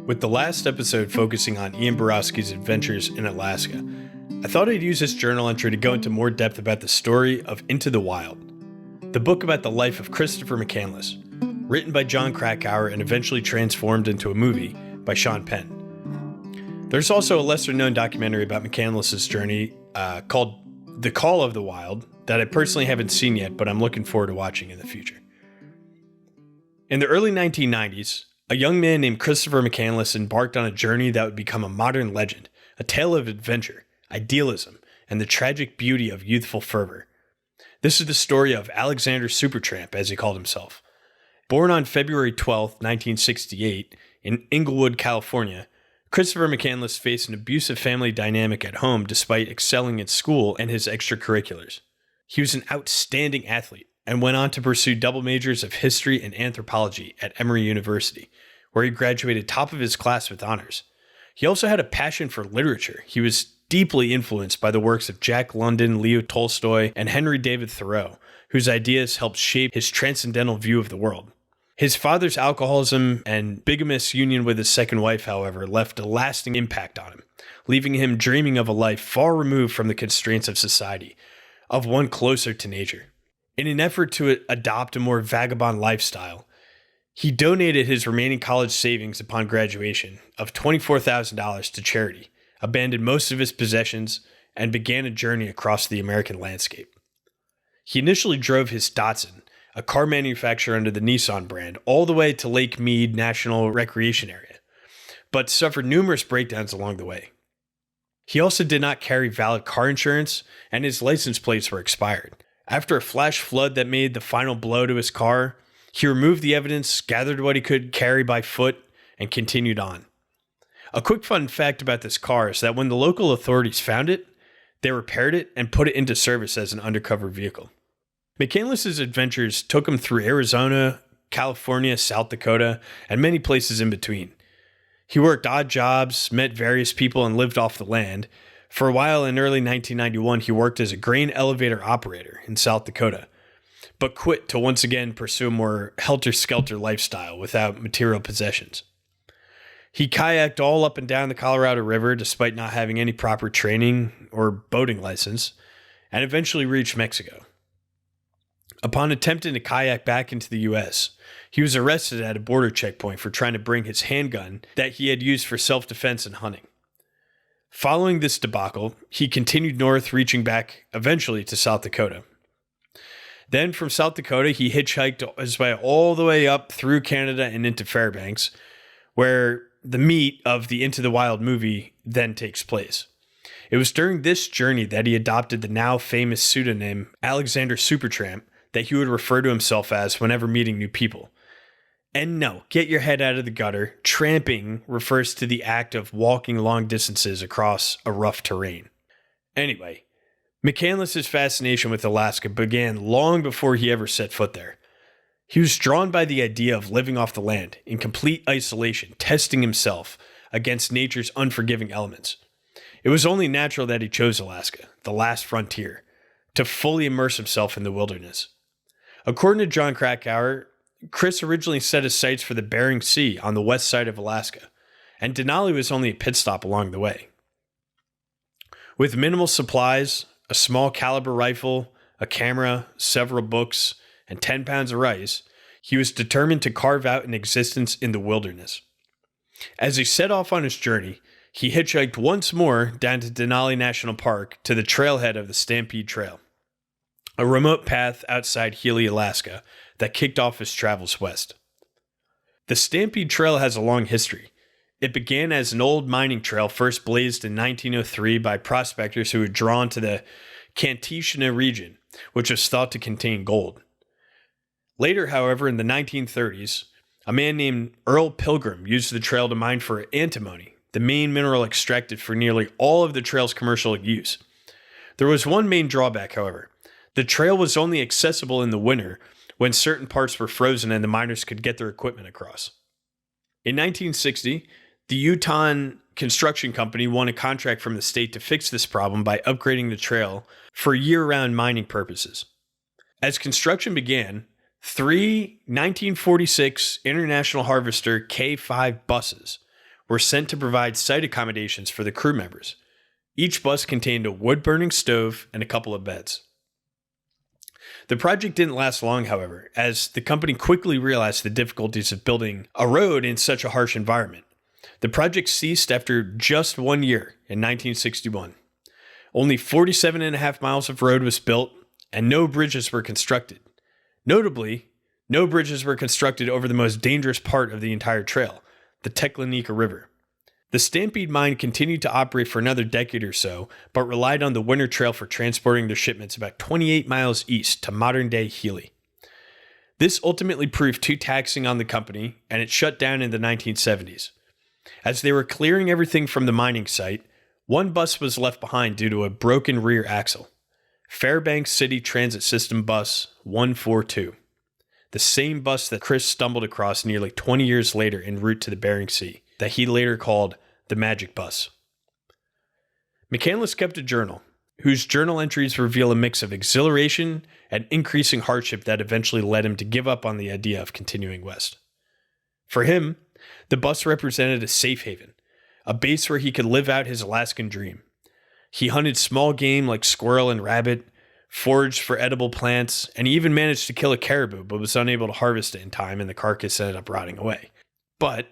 With the last episode focusing on Ian Borowski's adventures in Alaska, I thought I'd use this journal entry to go into more depth about the story of Into the Wild, the book about the life of Christopher McCandless, written by Jon Krakauer and eventually transformed into a movie by Sean Penn. There's also a lesser-known documentary about McCandless's journey called The Call of the Wild that I personally haven't seen yet, but I'm looking forward to watching in the future. In the early 1990s, a young man named Christopher McCandless embarked on a journey that would become a modern legend, a tale of adventure, idealism, and the tragic beauty of youthful fervor. This is the story of Alexander Supertramp, as he called himself. Born on February 12, 1968, in Inglewood, California, Christopher McCandless faced an abusive family dynamic at home despite excelling at school and his extracurriculars. He was an outstanding athlete and went on to pursue double majors of history and anthropology at Emory University, where he graduated top of his class with honors. He also had a passion for literature. He was deeply influenced by the works of Jack London, Leo Tolstoy, and Henry David Thoreau, whose ideas helped shape his transcendental view of the world. His father's alcoholism and bigamous union with his second wife, however, left a lasting impact on him, leaving him dreaming of a life far removed from the constraints of society, of one closer to nature. In an effort to adopt a more vagabond lifestyle, he donated his remaining college savings upon graduation of $24,000 to charity, abandoned most of his possessions, and began a journey across the American landscape. He initially drove his Datsun, a car manufacturer under the Nissan brand, all the way to Lake Mead National Recreation Area, but suffered numerous breakdowns along the way. He also did not carry valid car insurance, and his license plates were expired. After a flash flood that made the final blow to his car, he removed the evidence, gathered what he could carry by foot, and continued on. A quick fun fact about this car is that when the local authorities found it, they repaired it and put it into service as an undercover vehicle. McCandless's adventures took him through Arizona, California, South Dakota, and many places in between. He worked odd jobs, met various people, and lived off the land. For a while in early 1991, he worked as a grain elevator operator in South Dakota, but quit to once again pursue a more helter-skelter lifestyle without material possessions. He kayaked all up and down the Colorado River despite not having any proper training or boating license, and eventually reached Mexico. Upon attempting to kayak back into the U.S., he was arrested at a border checkpoint for trying to bring his handgun that he had used for self-defense and hunting. Following this debacle, he continued north, reaching back eventually to South Dakota. Then from South Dakota, he hitchhiked his way all the way up through Canada and into Fairbanks, where the meat of the Into the Wild movie then takes place. It was during this journey that he adopted the now famous pseudonym Alexander Supertramp that he would refer to himself as whenever meeting new people. And no, get your head out of the gutter. Tramping refers to the act of walking long distances across a rough terrain. Anyway, McCandless's fascination with Alaska began long before he ever set foot there. He was drawn by the idea of living off the land in complete isolation, testing himself against nature's unforgiving elements. It was only natural that he chose Alaska, the last frontier, to fully immerse himself in the wilderness. According to Jon Krakauer, Chris originally set his sights for the Bering Sea on the west side of Alaska, and Denali was only a pit stop along the way. With minimal supplies, a small caliber rifle, a camera, several books, and 10 pounds of rice, he was determined to carve out an existence in the wilderness. As he set off on his journey, he hitchhiked once more down to Denali National Park to the trailhead of the Stampede Trail, a remote path outside Healy, Alaska, that kicked off his travels west. The Stampede Trail has a long history. It began as an old mining trail first blazed in 1903 by prospectors who were drawn to the Kantishna region, which was thought to contain gold. Later, however, in the 1930s, a man named Earl Pilgrim used the trail to mine for antimony, the main mineral extracted for nearly all of the trail's commercial use. There was one main drawback, however. The trail was only accessible in the winter when certain parts were frozen and the miners could get their equipment across. In 1960, the Utah Construction Company won a contract from the state to fix this problem by upgrading the trail for year-round mining purposes. As construction began, 3 1946 International Harvester K5 buses were sent to provide site accommodations for the crew members. Each bus contained a wood-burning stove and a couple of beds. The project didn't last long, however, as the company quickly realized the difficulties of building a road in such a harsh environment. The project ceased after just 1 year in 1961. Only 47.5 miles of road was built, and no bridges were constructed. Notably, no bridges were constructed over the most dangerous part of the entire trail, the Teklenika River. The Stampede mine continued to operate for another decade or so, but relied on the winter trail for transporting their shipments about 28 miles east to modern-day Healy. This ultimately proved too taxing on the company, and it shut down in the 1970s. As they were clearing everything from the mining site, one bus was left behind due to a broken rear axle. Fairbanks City Transit System Bus 142. The same bus that Chris stumbled across nearly 20 years later en route to the Bering Sea, that he later called the Magic Bus. McCandless kept a journal, whose journal entries reveal a mix of exhilaration and increasing hardship that eventually led him to give up on the idea of continuing west. For him, the bus represented a safe haven, a base where he could live out his Alaskan dream. He hunted small game like squirrel and rabbit, foraged for edible plants, and he even managed to kill a caribou, but was unable to harvest it in time, and the carcass ended up rotting away. But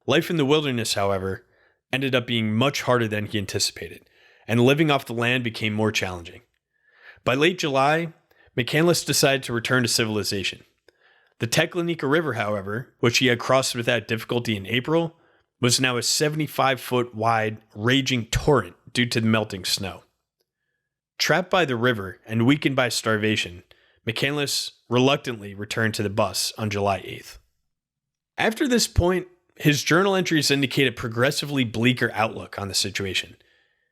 life in the wilderness, however, ended up being much harder than he anticipated, and living off the land became more challenging. By late July, McCandless decided to return to civilization. The Teklenika River, however, which he had crossed without difficulty in April, was now a 75-foot wide, raging torrent due to the melting snow. Trapped by the river and weakened by starvation, McCandless reluctantly returned to the bus on July 8th. After this point, his journal entries indicate a progressively bleaker outlook on the situation.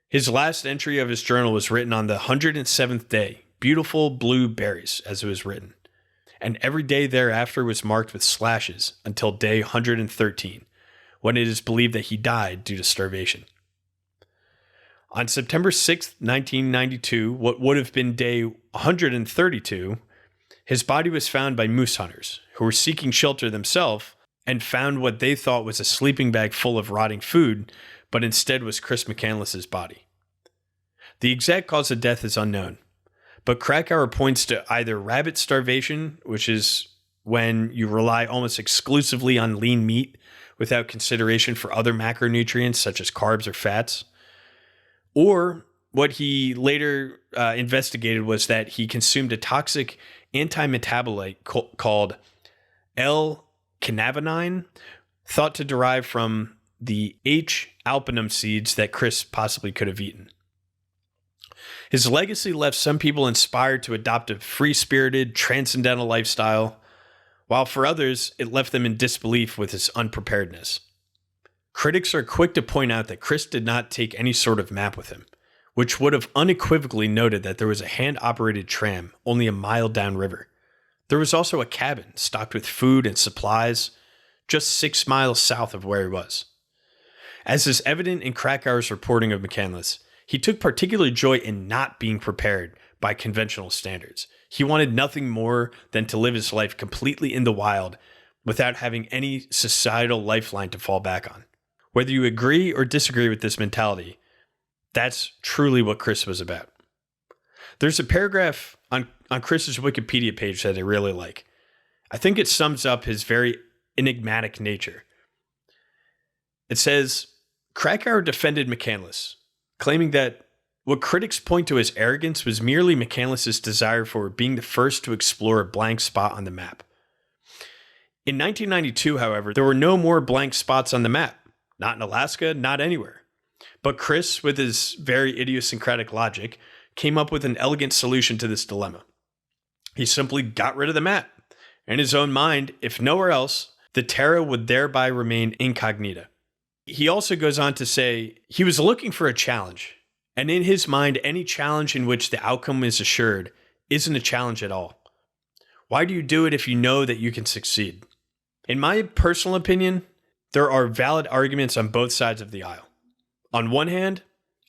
His last entry of his journal was written on the 107th day, beautiful blue berries, as it was written. And every day thereafter was marked with slashes until day 113, when it is believed that he died due to starvation. On September 6, 1992, what would have been day 132, his body was found by moose hunters, who were seeking shelter themselves and found what they thought was a sleeping bag full of rotting food, but instead was Chris McCandless's body. The exact cause of death is unknown, but Krakauer points to either rabbit starvation, which is when you rely almost exclusively on lean meat without consideration for other macronutrients such as carbs or fats, or what he later investigated was that he consumed a toxic anti-metabolite called L-cannabinine, thought to derive from the H. alpinum seeds that Chris possibly could have eaten. His legacy left some people inspired to adopt a free-spirited, transcendental lifestyle, while for others, it left them in disbelief with his unpreparedness. Critics are quick to point out that Chris did not take any sort of map with him, which would have unequivocally noted that there was a hand-operated tram only a mile downriver. There was also a cabin stocked with food and supplies just 6 miles south of where he was. As is evident in Krakauer's reporting of McCandless, he took particular joy in not being prepared by conventional standards. He wanted nothing more than to live his life completely in the wild without having any societal lifeline to fall back on. Whether you agree or disagree with this mentality, that's truly what Chris was about. There's a paragraph on Chris's Wikipedia page that I really like. I think it sums up his very enigmatic nature. It says, Krakauer defended McCandless, claiming that what critics point to as arrogance was merely McCandless's desire for being the first to explore a blank spot on the map. In 1992, however, there were no more blank spots on the map. Not in Alaska, not anywhere. But Chris, with his very idiosyncratic logic, came up with an elegant solution to this dilemma. He simply got rid of the map. In his own mind, if nowhere else, the Terra would thereby remain incognita. He also goes on to say he was looking for a challenge, and in his mind, any challenge in which the outcome is assured isn't a challenge at all. Why do you do it if you know that you can succeed? In my personal opinion, there are valid arguments on both sides of the aisle. On one hand,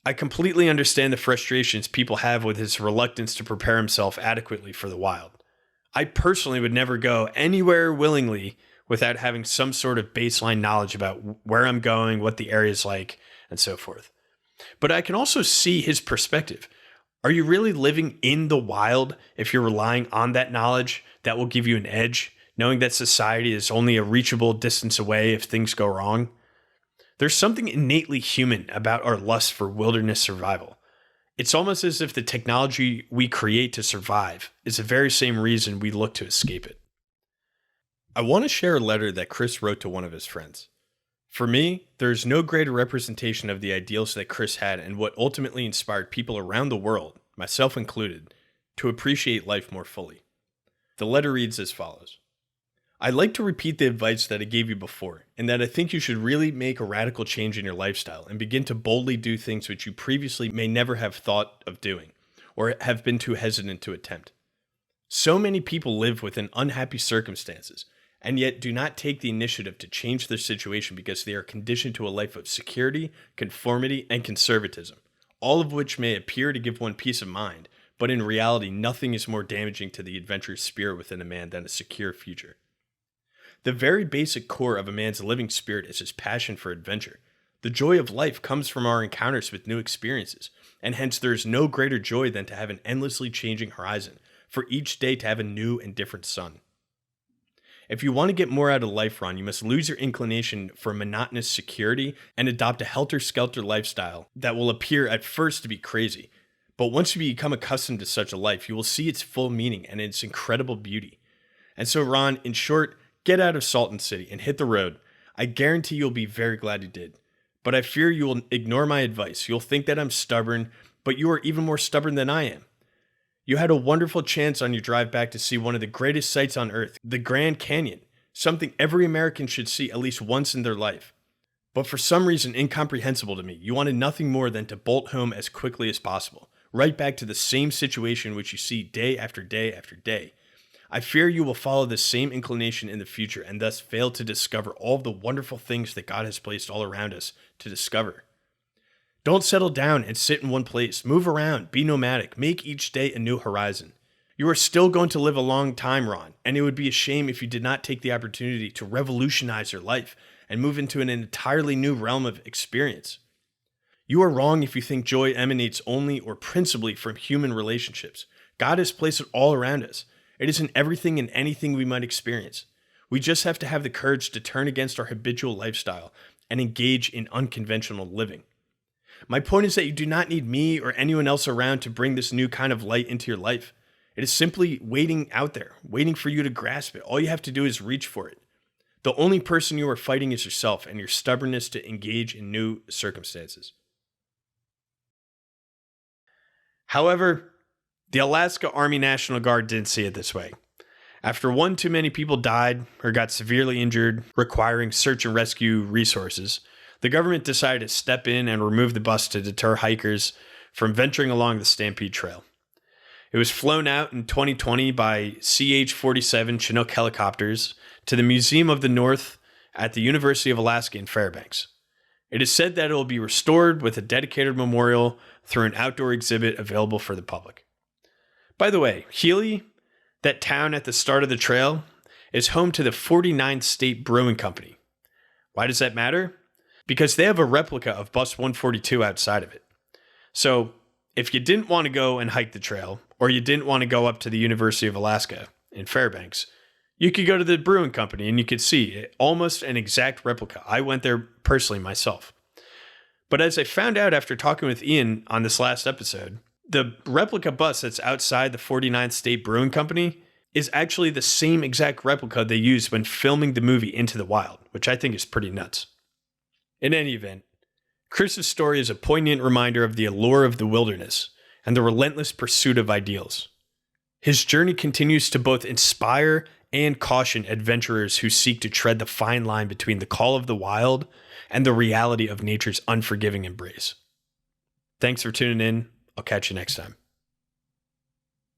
I completely understand the frustrations people have with his reluctance to prepare himself adequately for the wild. I personally would never go anywhere willingly without having some sort of baseline knowledge about where I'm going, what the area is like, and so forth. But I can also see his perspective. Are you really living in the wild if you're relying on that knowledge that will give you an edge, knowing that society is only a reachable distance away if things go wrong? There's something innately human about our lust for wilderness survival. It's almost as if the technology we create to survive is the very same reason we look to escape it. I want to share a letter that Chris wrote to one of his friends. For me, there is no greater representation of the ideals that Chris had and what ultimately inspired people around the world, myself included, to appreciate life more fully. The letter reads as follows. I'd like to repeat the advice that I gave you before, and that I think you should really make a radical change in your lifestyle and begin to boldly do things which you previously may never have thought of doing, or have been too hesitant to attempt. So many people live within unhappy circumstances, and yet do not take the initiative to change their situation because they are conditioned to a life of security, conformity, and conservatism, all of which may appear to give one peace of mind, but in reality nothing is more damaging to the adventurous spirit within a man than a secure future. The very basic core of a man's living spirit is his passion for adventure. The joy of life comes from our encounters with new experiences, and hence there is no greater joy than to have an endlessly changing horizon, for each day to have a new and different sun. If you want to get more out of life, Ron, you must lose your inclination for monotonous security and adopt a helter-skelter lifestyle that will appear at first to be crazy. But once you become accustomed to such a life, you will see its full meaning and its incredible beauty. And so, Ron, in short, get out of Salton City and hit the road. I guarantee you'll be very glad you did. But I fear you will ignore my advice. You'll think that I'm stubborn, but you are even more stubborn than I am. You had a wonderful chance on your drive back to see one of the greatest sights on earth, the Grand Canyon, something every American should see at least once in their life. But for some reason incomprehensible to me, you wanted nothing more than to bolt home as quickly as possible, right back to the same situation which you see day after day after day. I fear you will follow the same inclination in the future and thus fail to discover all of the wonderful things that God has placed all around us to discover. Don't settle down and sit in one place. Move around, be nomadic, make each day a new horizon. You are still going to live a long time, Ron, and it would be a shame if you did not take the opportunity to revolutionize your life and move into an entirely new realm of experience. You are wrong if you think joy emanates only or principally from human relationships. God has placed it all around us. It is in everything and anything we might experience. We just have to have the courage to turn against our habitual lifestyle and engage in unconventional living. My point is that you do not need me or anyone else around to bring this new kind of light into your life. It is simply waiting out there, waiting for you to grasp it. All you have to do is reach for it. The only person you are fighting is yourself and your stubbornness to engage in new circumstances. However, the Alaska Army National Guard didn't see it this way. After one too many people died or got severely injured, requiring search and rescue resources, the government decided to step in and remove the bus to deter hikers from venturing along the Stampede Trail. It was flown out in 2020 by CH-47 Chinook helicopters to the Museum of the North at the University of Alaska in Fairbanks. It is said that it will be restored with a dedicated memorial through an outdoor exhibit available for the public. By the way, Healy, that town at the start of the trail, is home to the 49th State Brewing Company. Why does that matter? Because they have a replica of Bus 142 outside of it. So, if you didn't want to go and hike the trail, or you didn't want to go up to the University of Alaska in Fairbanks, you could go to the brewing company and you could see almost an exact replica. I went there personally myself. But as I found out after talking with Ian on this last episode, the replica bus that's outside the 49th State Brewing Company is actually the same exact replica they used when filming the movie Into the Wild, which I think is pretty nuts. In any event, Chris's story is a poignant reminder of the allure of the wilderness and the relentless pursuit of ideals. His journey continues to both inspire and caution adventurers who seek to tread the fine line between the call of the wild and the reality of nature's unforgiving embrace. Thanks for tuning in. I'll catch you next time.